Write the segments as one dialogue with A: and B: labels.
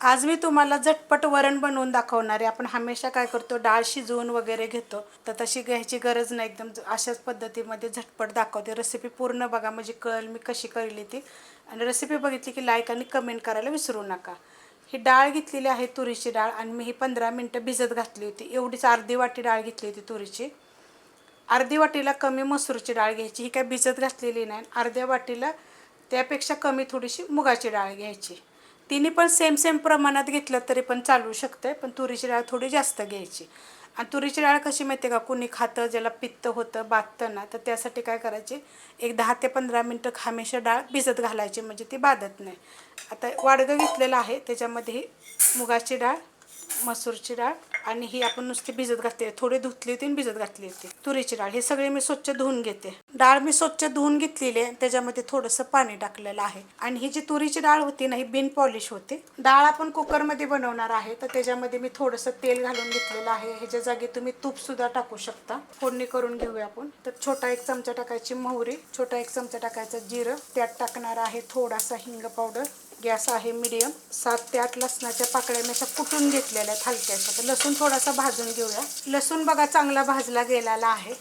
A: आज मी तुम्हाला झटपट वरण बनवून दाखवणार आहे। आपण हमेशा काय करतो, डाळ शिजवून वगैरे घेतो, तर तशी घ्यायची गरज नाही। एकदम अशाच पद्धतीमध्ये झटपट दाखवते। रेसिपी पूर्ण बघा म्हणजे कळेल मी कशी केली ती। आणि रेसिपी बघितली की लाईक आणि कमेंट करायला विसरू नका। ही डाळ घेतलेली आहे तुरीची डाळ, आणि मी ही 15 मिनिटं भिजत घातली होती। एवढीच अर्धी वाटी डाळ घेतली होती तुरीची। अर्धी वाटीला कमी मसूरची डाळ घ्यायची। ही काय भिजत घातलेली नाही। अर्ध्या वाटीला त्यापेक्षा कमी थोडीशी मुगाची डाळ घ्यायची। तिन्ही पण सेम सेम प्रमाणात घेतलं तरी पण चालू शकते, पण तुरीची डाळ थोडी जास्त घ्यायची। आणि तुरीची डाळ कशी माहिती आहे का, कुणी खातं ज्याला पित्त होतं, बाधतं ना, तर त्यासाठी काय करायचे, एक 10 ते 15 मिनिटं हमेशा डाळ भिजत घालायची, म्हणजे ती बाधत नाही। आता वाडगं घेतलेलं आहे, त्याच्यामध्ये ही मुगाची डाळ, मसूरची डाळ आणि ही आपण नुसती भिजत घातली, थोडी धुतली होती आणि भिजत घातली होती तुरीची डाळ। हे सगळे मी स्वच्छ धुवून घेते। डाळ मी स्वच्छ धुवून घेतलेली आहे, त्याच्यामध्ये थोडंसं पाणी टाकलेलं आहे। आणि ही जी तुरीची डाळ होती ना, ही बिन पॉलिश होती। डाळ आपण कुकरमध्ये बनवणार आहे, तर त्याच्यामध्ये मी थोडंसं तेल घालून घेतलेलं आहे। ह्याच्या जागी तुम्ही तूपसुद्धा टाकू शकता। फोडणी करून घेऊया आपण। तर छोटा 1 चमचा टाकायची मोहरी, छोटा 1 चमचा टाकायचं जिरं, त्यात टाकणार आहे थोडासा हिंग पावडर। गॅस आहे मीडियम। 7 ते 8 लसणाच्या पाकळ्या मी अशा कुटून घेतलेल्या आहेत हलक्याशा। तर लसूण थोडासा भाजून घेऊया। लसूण बघा चांगला भाजला गेलेला आहे।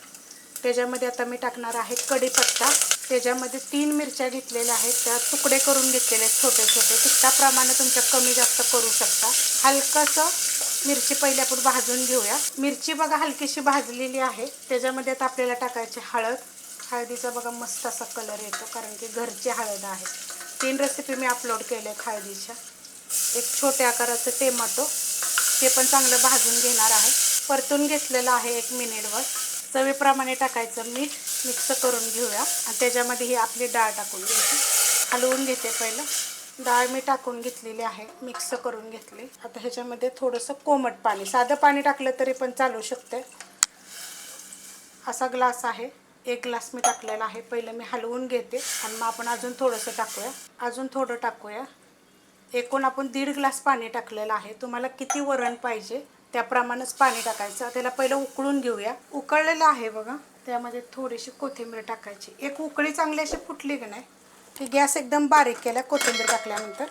A: त्याच्यामध्ये आता मी टाकणार आहे कढीपत्ता। त्याच्यामध्ये 3 मिरच्या घेतलेल्या आहेत, त्या तुकडे करून घेतलेले आहेत छोटे छोटे। तिखटाप्रमाणे तुमच्या कमी जास्त करू शकता। हलकंसं मिरची पहिले आपण भाजून घेऊया। मिरची बघा हलकीशी भाजलेली आहे। त्याच्यामध्ये आता आपल्याला टाकायची हळद। हळदीचा बघा मस्त असा कलर येतो, कारण की घरची हळद आहे। 3 रेसिपी मी अपलोड केल्या हळदीच्या। एक छोट्या आकाराचं टोमॅटो, ते पण चांगलं भाजून घेणार आहे। परतून घेतलेलं आहे 1 मिनिटभर। चवीप्रमाणे टाकायचं मीठ, मिक्स करून घेऊया। आणि त्याच्यामध्ये ही आपली डाळ टाकून घ्यायची। हलवून घेते पहिलं। डाळ मी टाकून घेतलेली आहे, मिक्स करून घेतली। आता ह्याच्यामध्ये थोडंसं कोमट पाणी, साधं पाणी टाकलं तरी पण चालू शकते। असा ग्लास आहे, 1 ग्लास मी टाकलेला आहे। पहिलं मी हलवून घेते आणि मग आपण अजून थोडंसं टाकूया, अजून थोडं टाकूया। एकूण आपण 1.5 ग्लास पाणी टाकलेलं आहे। तुम्हाला किती वरण पाहिजे त्याप्रमाणेच पाणी टाकायचं। त्याला पहिलं उकळून घेऊया। उकळलेलं आहे बघा, त्यामध्ये थोडीशी कोथिंबीर टाकायची। एक उकळी चांगली अशी फुटली की नाही, की गॅस एकदम बारीक केला। कोथिंबीर टाकल्यानंतर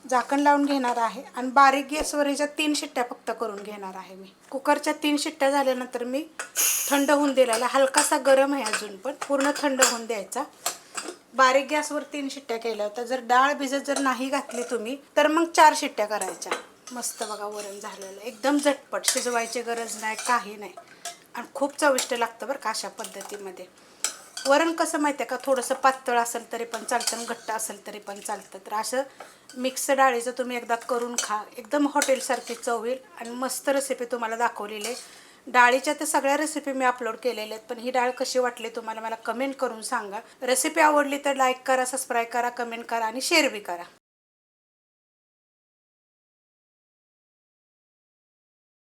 A: झाकण लावून घेणार आहे आणि बारीक गॅसवर ह्याच्या 3 शिट्ट्या फक्त करून घेणार आहे मी। कुकरच्या 3 शिट्ट्या झाल्यानंतर मी थंड होऊन दिलेला, हलकासा गरम आहे अजून, पण पूर्ण थंड होऊन द्यायचा। बारीक गॅसवर 3 शिट्ट्या केल्या होत्या। जर डाळ भिजत जर नाही घातली तुम्ही, तर मग 4 शिट्ट्या करायच्या। मस्त बघा वरण झालेलं, एकदम झटपट, शिजवायची गरज नाही, काही नाही। आणि खूप चविष्ट लागतं बरं का अशा पद्धतीमध्ये। वरण कसं माहिती आहे का, थोडंसं पातळ असेल तरी पण चालतं आणि घट्ट असेल तरी पण चालतं। तर असं मिक्स डाळीचं तुम्ही एकदा करून खा, एकदम हॉटेलसारखी चव येईल। आणि मस्त रेसिपी तुम्हाला दाखवलेली आहे। डाळीच्या तर सगळ्या रेसिपी मी अपलोड केलेल्या आहेत, पण ही डाळ कशी वाटली तुम्हाला मला कमेंट करून सांगा। रेसिपी आवडली तर लाईक करा, सबस्क्राईब करा, कमेंट करा आणि शेअर बी करा।